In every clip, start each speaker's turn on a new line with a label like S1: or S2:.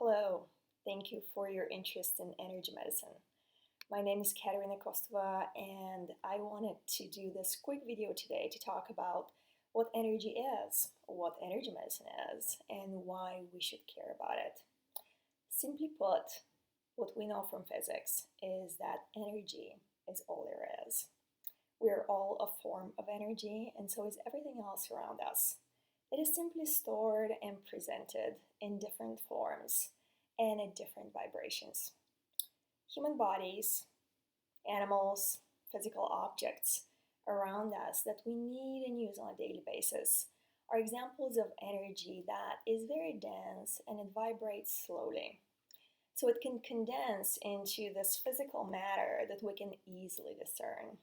S1: Hello, thank you for your interest in energy medicine. My name is Katerina Kostova, and I wanted to do this quick video today to talk about what energy is, what energy medicine is, and why we should care about it. Simply put, what we know from physics is that energy is all there is. We are all a form of energy, and so is everything else around us. It is simply stored and presented in different forms and at different vibrations. Human bodies, animals, physical objects around us that we need and use on a daily basis are examples of energy that is very dense and it vibrates slowly. So it can condense into this physical matter that we can easily discern.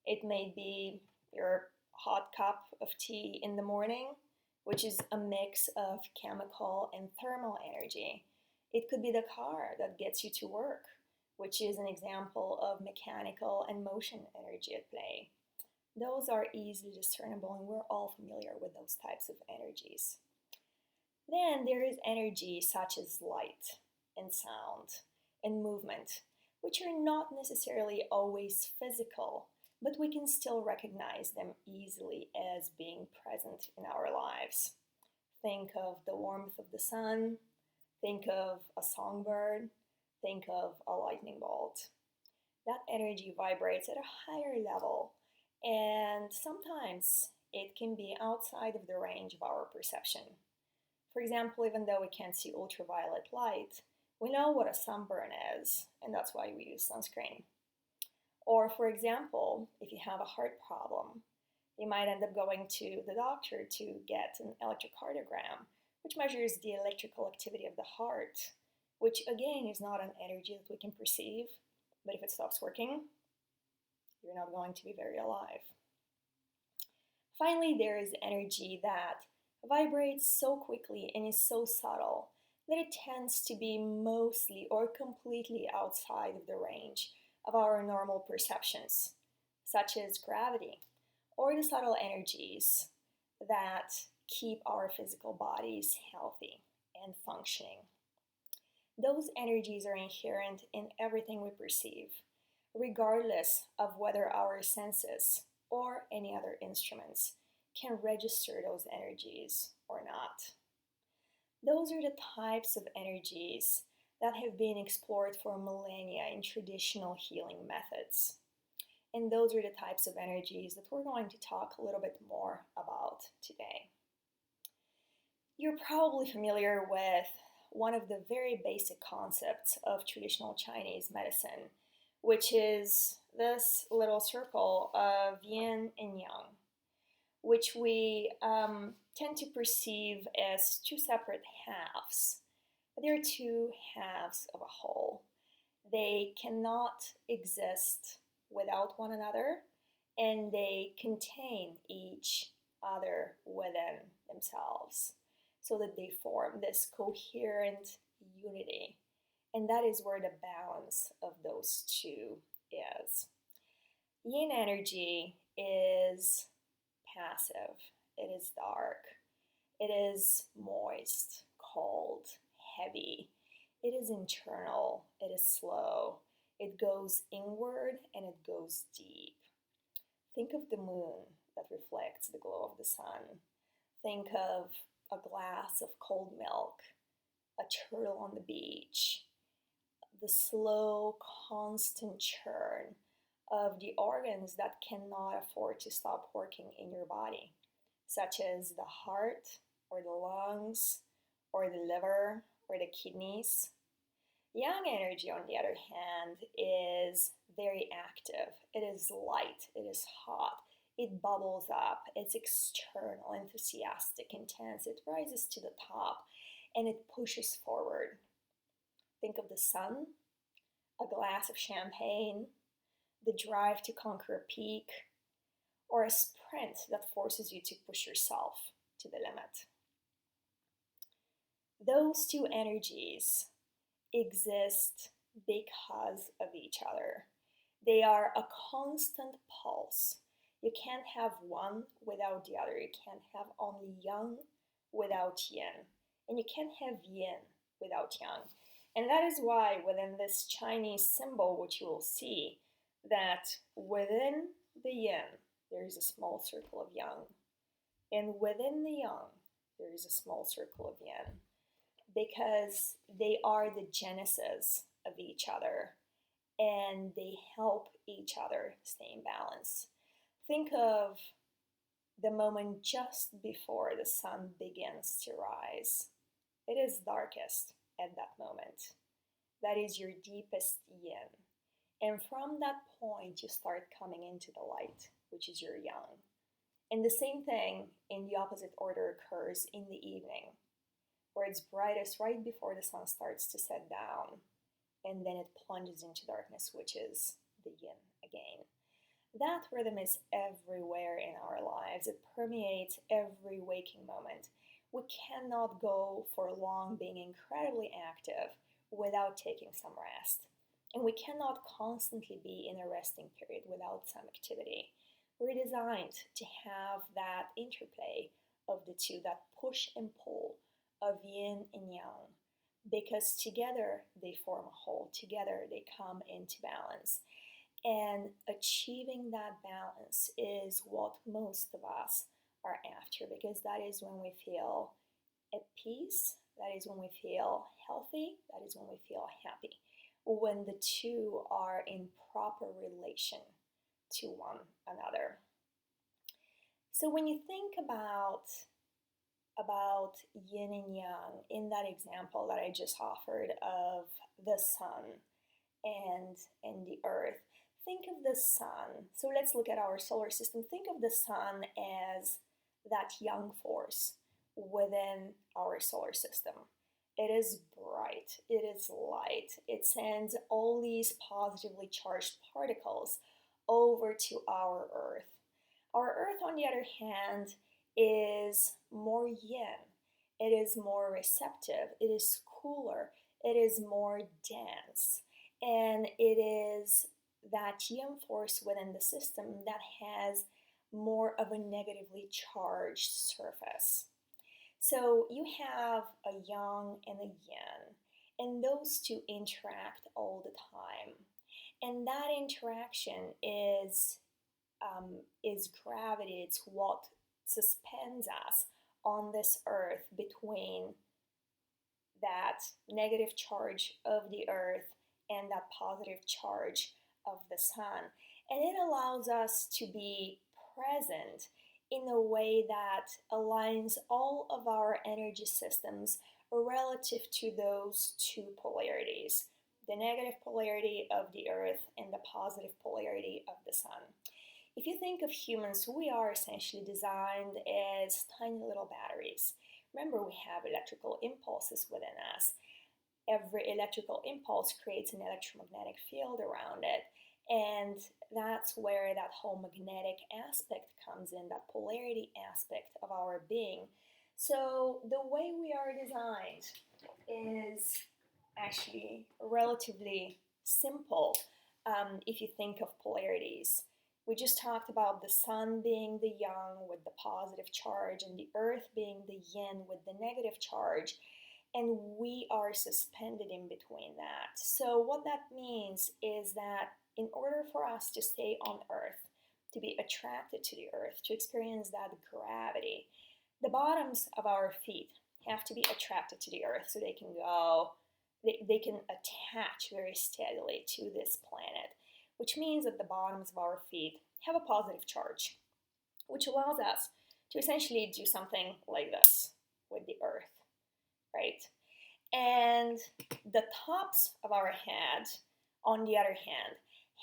S1: It may be your hot cup of tea in the morning, which is a mix of chemical and thermal energy. It could be the car that gets you to work, which is an example of mechanical and motion energy at play. Those are easily discernible, and we're all familiar with those types of energies. Then there is energy such as light and sound and movement, which are not necessarily always physical, but we can still recognize them easily as being present in our lives. Think of the warmth of the sun, think of a songbird, think of a lightning bolt. That energy vibrates at a higher level, and sometimes it can be outside of the range of our perception. For example, even though we can't see ultraviolet light, we know what a sunburn is, and that's why we use sunscreen. Or, for example, if you have a heart problem, you might end up going to the doctor to get an electrocardiogram, which measures the electrical activity of the heart, which again is not an energy that we can perceive, but if it stops working, you're not going to be very alive. Finally, there is energy that vibrates so quickly and is so subtle that it tends to be mostly or completely outside of the range of our normal perceptions, such as gravity, or the subtle energies that keep our physical bodies healthy and functioning. Those energies are inherent in everything we perceive, regardless of whether our senses or any other instruments can register those energies or not. Those are the types of energies that have been explored for millennia in traditional healing methods. And those are the types of energies that we're going to talk a little bit more about today. You're probably familiar with one of the very basic concepts of traditional Chinese medicine, which is this little circle of yin and yang, which we tend to perceive as two separate halves. But they're two halves of a whole. They cannot exist without one another, and they contain each other within themselves so that they form this coherent unity. And that is where the balance of those two is. Yin energy is passive, it is dark, it is moist, cold, heavy, it is internal, it is slow, it goes inward and it goes deep. Think of the moon that reflects the glow of the sun. Think of a glass of cold milk, a turtle on the beach, the slow, constant churn of the organs that cannot afford to stop working in your body, such as the heart or the lungs or the liver or the kidneys. Yang energy, on the other hand, is very active. It is light, it is hot, it bubbles up, it's external, enthusiastic, intense, it rises to the top, and it pushes forward. Think of the sun, a glass of champagne, the drive to conquer a peak, or a sprint that forces you to push yourself to the limit. Those two energies exist because of each other. They are a constant pulse. You can't have one without the other. You can't have only yang without yin. And you can't have yin without yang. And that is why within this Chinese symbol, which you will see, that within the yin, there is a small circle of yang. And within the yang, there is a small circle of yin. Because they are the genesis of each other and they help each other stay in balance. Think of the moment just before the sun begins to rise. It is darkest at that moment. That is your deepest yin. And from that point, you start coming into the light, which is your yang. And the same thing in the opposite order occurs in the evening, where it's brightest right before the sun starts to set down, and then it plunges into darkness, which is the yin again. That rhythm is everywhere in our lives. It permeates every waking moment. We cannot go for long being incredibly active without taking some rest. And we cannot constantly be in a resting period without some activity. We're designed to have that interplay of the two, that push and pull of yin and yang, because together they form a whole, together they come into balance. And achieving that balance is what most of us are after, because that is when we feel at peace, that is when we feel healthy, that is when we feel happy, when the two are in proper relation to one another. So when you think about yin and yang in that example that I just offered of the sun and the earth, think of the sun. So let's look at our solar system. Think of the sun as that yang force within our solar system. It is bright, it is light, it sends all these positively charged particles over to our earth. Our earth, on the other hand, is more yin. It is more receptive, it is cooler, it is more dense, and it is that yin force within the system that has more of a negatively charged surface. So you have a yang and a yin, and those two interact all the time. And that interaction is gravity. It's what suspends us on this earth between that negative charge of the earth and that positive charge of the sun. And it allows us to be present in a way that aligns all of our energy systems relative to those two polarities, the negative polarity of the earth and the positive polarity of the sun. If you think of humans, we are essentially designed as tiny little batteries. Remember, we have electrical impulses within us. Every electrical impulse creates an electromagnetic field around it. And that's where that whole magnetic aspect comes in, that polarity aspect of our being. So the way we are designed is actually relatively simple if you think of polarities. We just talked about the sun being the yang with the positive charge and the earth being the yin with the negative charge. And we are suspended in between that. So what that means is that in order for us to stay on earth, to be attracted to the earth, to experience that gravity, the bottoms of our feet have to be attracted to the earth so they can go, they can attach very steadily to this planet, which means that the bottoms of our feet have a positive charge, which allows us to essentially do something like this with the earth, right? And the tops of our head, on the other hand,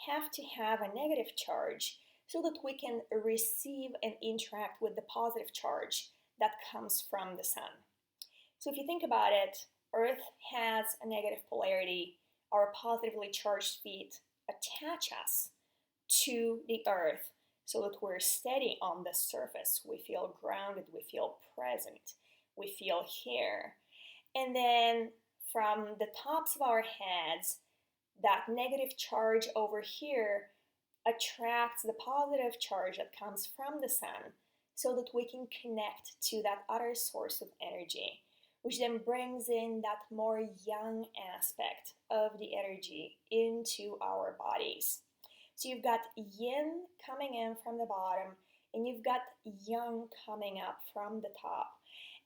S1: have to have a negative charge so that we can receive and interact with the positive charge that comes from the sun. So if you think about it, Earth has a negative polarity. Our positively charged feet attach us to the earth so that we're steady on the surface. We feel grounded, we feel present, we feel here. And then from the tops of our heads, that negative charge over here attracts the positive charge that comes from the sun so that we can connect to that other source of energy, which then brings in that more yang aspect of the energy into our bodies. So you've got yin coming in from the bottom, and you've got yang coming up from the top.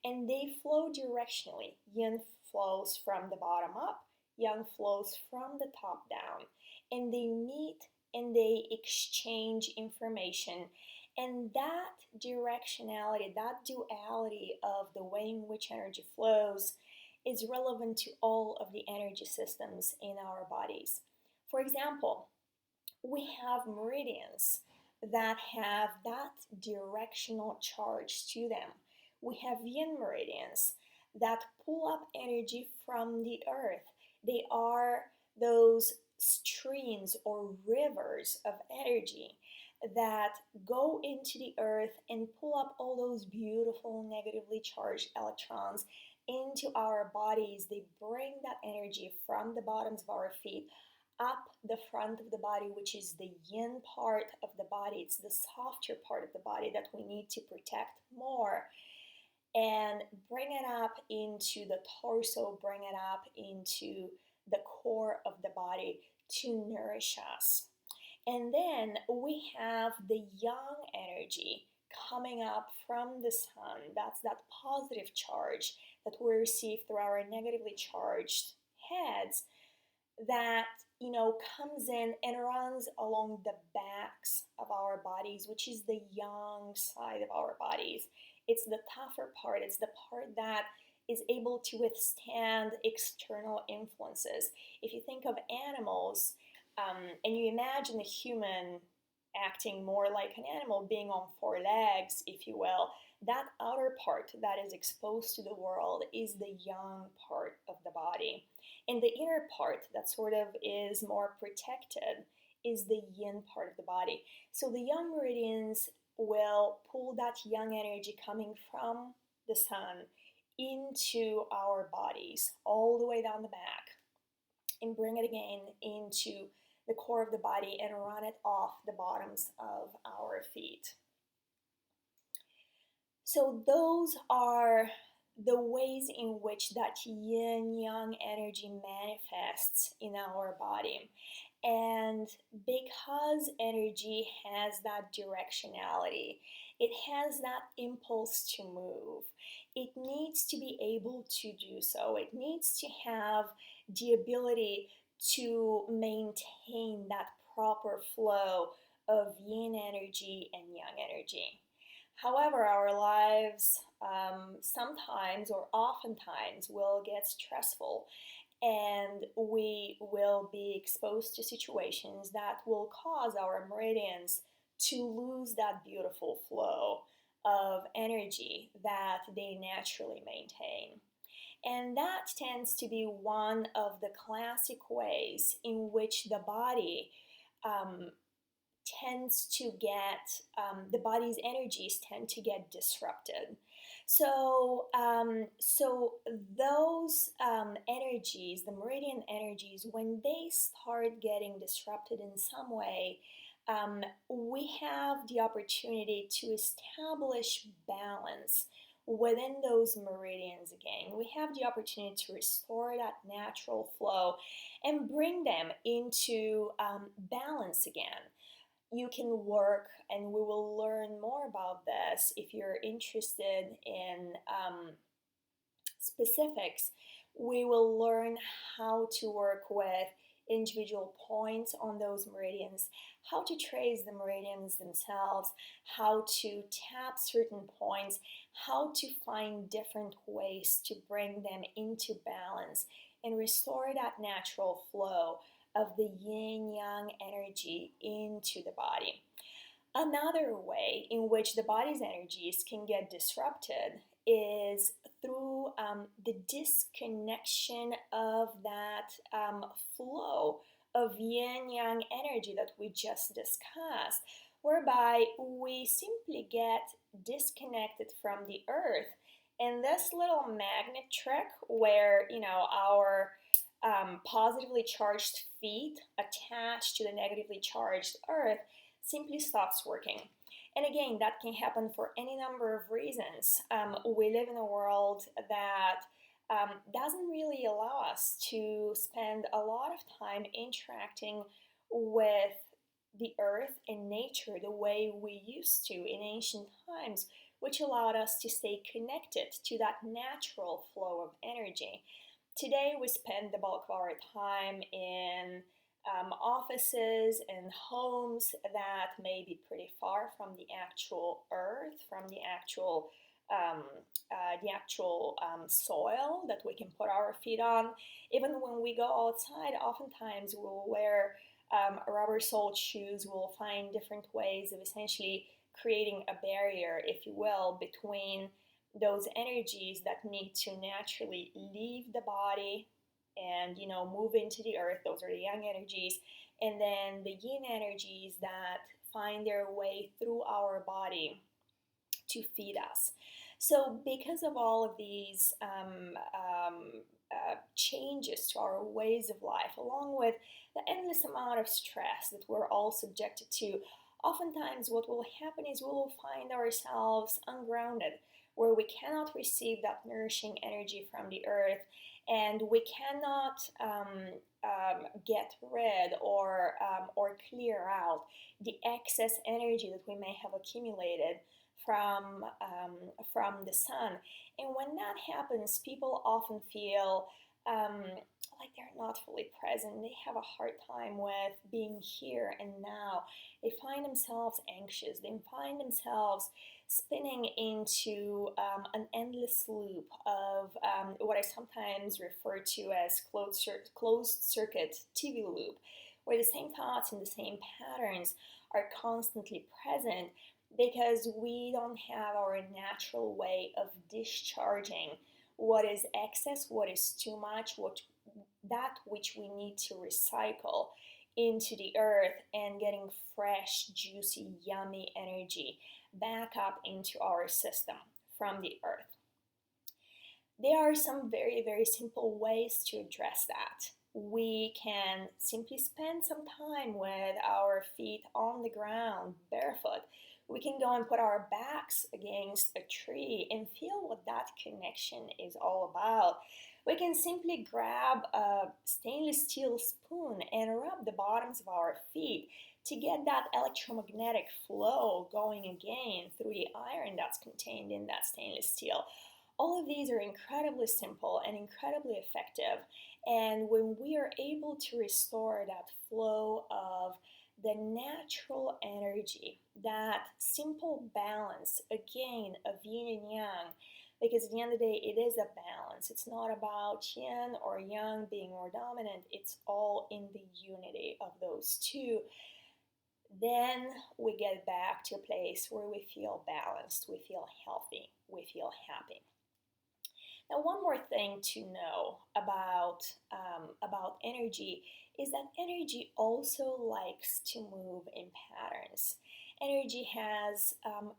S1: And they flow directionally. Yin flows from the bottom up, yang flows from the top down. And they meet and they exchange information. And that directionality, that duality of the way in which energy flows is relevant to all of the energy systems in our bodies. For example, we have meridians that have that directional charge to them. We have yin meridians that pull up energy from the earth. They are those streams or rivers of energy that go into the earth and pull up all those beautiful negatively charged electrons into our bodies. They bring that energy from the bottoms of our feet up the front of the body, which is the yin part of the body. It's the softer part of the body that we need to protect more, and bring it up into the torso, bring it up into the core of the body to nourish us. And then we have the yang energy coming up from the sun. That's that positive charge that we receive through our negatively charged heads that comes in and runs along the backs of our bodies, which is the yang side of our bodies. It's the tougher part. It's the part that is able to withstand external influences. If you think of animals, and you imagine a human acting more like an animal, being on four legs, if you will, that outer part that is exposed to the world is the yang part of the body. And the inner part that sort of is more protected is the yin part of the body. So the yang meridians will pull that yang energy coming from the sun into our bodies, all the way down the back, and bring it again into the core of the body and run it off the bottoms of our feet. So those are the ways in which that yin-yang energy manifests in our body. And because energy has that directionality, it has that impulse to move, it needs to be able to do so. It needs to have the ability to maintain that proper flow of yin energy and yang energy. However, our lives sometimes or oftentimes will get stressful, and we will be exposed to situations that will cause our meridians to lose that beautiful flow of energy that they naturally maintain. And that tends to be one of the classic ways in which the body tends to get, the body's energies tend to get disrupted. So those energies, the meridian energies, when they start getting disrupted in some way, we have the opportunity to establish balance within those meridians again. We have the opportunity to restore that natural flow and bring them into balance again. You can work, and we will learn more about this if you're interested in specifics. We will learn how to work with individual points on those meridians, how to trace the meridians themselves, how to tap certain points, how to find different ways to bring them into balance and restore that natural flow of the yin-yang energy into the body. Another way in which the body's energies can get disrupted is through the disconnection of that flow of yin-yang energy that we just discussed, whereby we simply get disconnected from the earth. And this little magnet trick where, our positively charged feet attached to the negatively charged earth simply stops working. And again, that can happen for any number of reasons. We live in a world that doesn't really allow us to spend a lot of time interacting with the earth and nature the way we used to in ancient times, which allowed us to stay connected to that natural flow of energy. Today, we spend the bulk of our time in offices and homes that may be pretty far from the actual earth, from um, the actual soil that we can put our feet on. Even when we go outside, oftentimes we'll wear rubber soled shoes. We'll find different ways of essentially creating a barrier, if you will, between those energies that need to naturally leave the body and move into the earth. Those are the yang energies, and then the yin energies that find their way through our body to feed us. So because of all of these changes to our ways of life, along with the endless amount of stress that we're all subjected to, oftentimes what will happen is we will find ourselves ungrounded, where we cannot receive that nourishing energy from the earth, and we cannot get rid or clear out the excess energy that we may have accumulated from the sun. And when that happens, people often feel like they're not fully present. They have a hard time with being here and now. They find themselves anxious. They find themselves spinning into an endless loop of what I sometimes refer to as closed circuit TV loop, where the same thoughts and the same patterns are constantly present because we don't have our natural way of discharging what is excess, what is too much, that which we need to recycle into the earth, and getting fresh, juicy, yummy energy back up into our system from the earth. There are some very, very simple ways to address that. We can simply spend some time with our feet on the ground, barefoot. We can go and put our backs against a tree and feel what that connection is all about. We can simply grab a stainless steel spoon and rub the bottoms of our feet to get that electromagnetic flow going again through the iron that's contained in that stainless steel. All of these are incredibly simple and incredibly effective. And when we are able to restore that flow of the natural energy, that simple balance, again, of yin and yang, because at the end of the day, it is a balance. It's not about yin or yang being more dominant. It's all in the unity of those two. Then we get back to a place where we feel balanced, we feel healthy, we feel happy. Now, one more thing to know about energy is that energy also likes to move in patterns. Energy has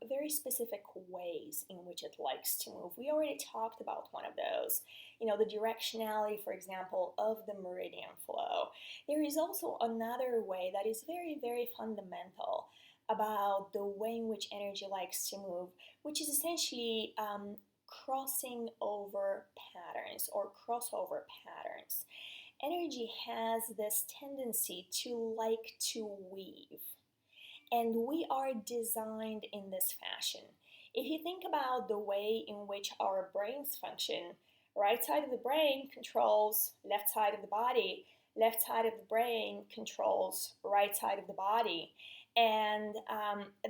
S1: very specific ways in which it likes to move. We already talked about one of those. The directionality, for example, of the meridian flow. There is also another way that is very, very fundamental about the way in which energy likes to move, which is essentially crossing over patterns or crossover patterns. Energy has this tendency to like to weave, and we are designed in this fashion. If you think about the way in which our brains function, right side of the brain controls left side of the body, left side of the brain controls right side of the body. And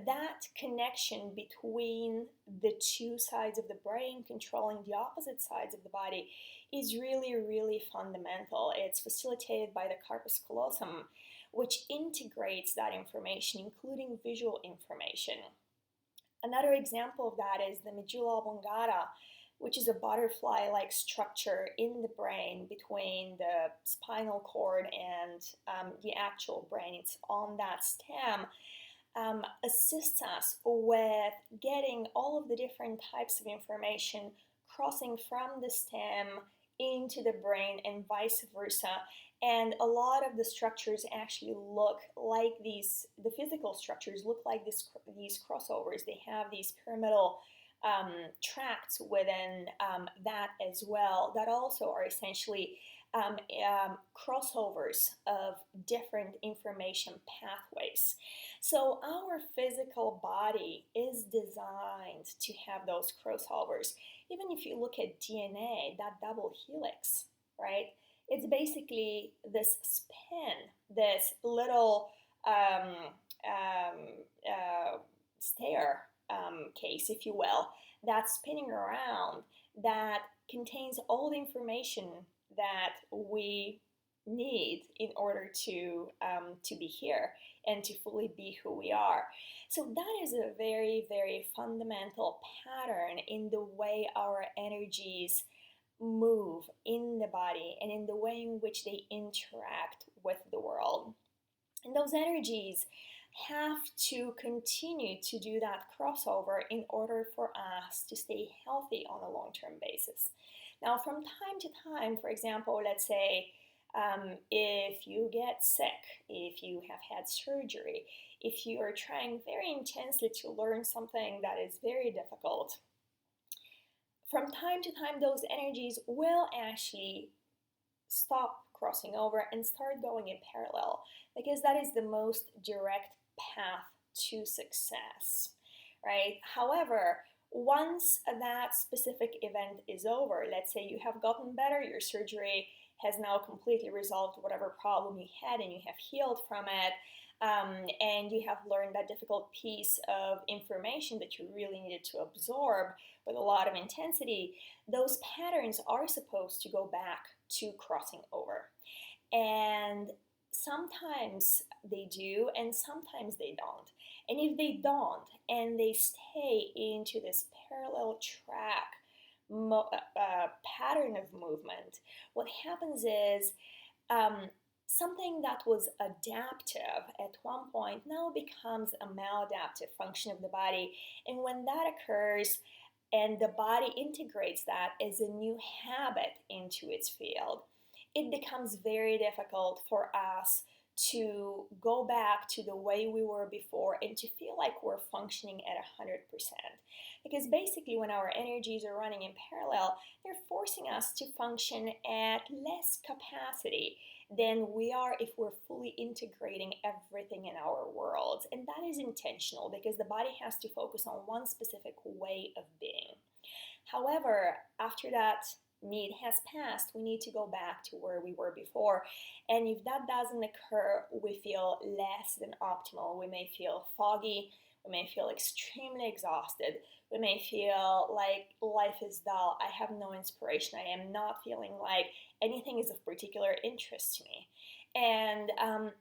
S1: that connection between the two sides of the brain controlling the opposite sides of the body is really, really fundamental. It's facilitated by the corpus callosum, which integrates that information, including visual information. Another example of that is the medulla oblongata, which is a butterfly-like structure in the brain between the spinal cord and the actual brain. It's on that stem. Assists us with getting all of the different types of information crossing from the stem into the brain and vice versa. And a lot of the structures actually look like the physical structures look like these crossovers. They have these pyramidal tracts within that as well that also are essentially crossovers of different information pathways. So our physical body is designed to have those crossovers. Even if you look at DNA, that double helix, right? It's basically this spin, this little stair case, if you will, that's spinning around that contains all the information that we need in order to be here and to fully be who we are. So that is a very, very fundamental pattern in the way our energies move in the body and in the way in which they interact with the world. And those energies have to continue to do that crossover in order for us to stay healthy on a long-term basis. Now, from time to time, for example, let's say if you get sick, if you have had surgery, if you are trying very intensely to learn something that is very difficult, from time to time, those energies will actually stop crossing over and start going in parallel, because that is the most direct path to success, right? However, once that specific event is over, let's say you have gotten better, your surgery has now completely resolved whatever problem you had and you have healed from it, and you have learned that difficult piece of information that you really needed to absorb with a lot of intensity, those patterns are supposed to go back to crossing over. And sometimes they do, and sometimes they don't. And if they don't, and they stay into this parallel track pattern of movement, what happens is something that was adaptive at one point now becomes a maladaptive function of the body. And when that occurs, and the body integrates that as a new habit into its field, it becomes very difficult for us to go back to the way we were before and to feel like we're functioning at 100%. Because basically, when our energies are running in parallel, they're forcing us to function at less capacity than we are if we're fully integrating everything in our worlds. And that is intentional because the body has to focus on one specific way of being. However, after that need has passed, we need to go back to where we were before. And if that doesn't occur, we feel less than optimal. We may feel foggy. We may feel extremely exhausted. We may feel like life is dull. I have no inspiration. I am not feeling like anything is of particular interest to me. And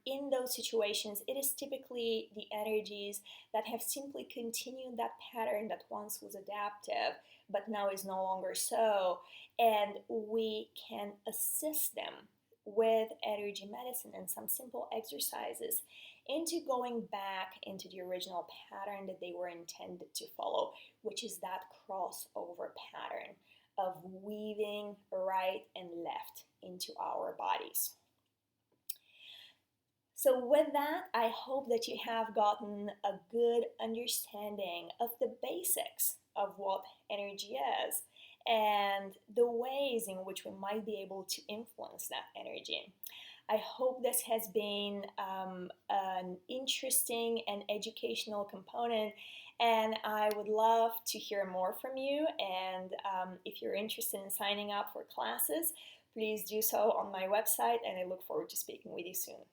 S1: in those situations, it is typically the energies that have simply continued that pattern that once was adaptive, but now is no longer so. And we can assist them with energy medicine and some simple exercises into going back into the original pattern that they were intended to follow, which is that crossover pattern of weaving right and left into our bodies. So with that, I hope that you have gotten a good understanding of the basics of what energy is and the ways in which we might be able to influence that energy. I hope this has been an interesting and educational component, and I would love to hear more from you. And if you're interested in signing up for classes, please do so on my website, and I look forward to speaking with you soon.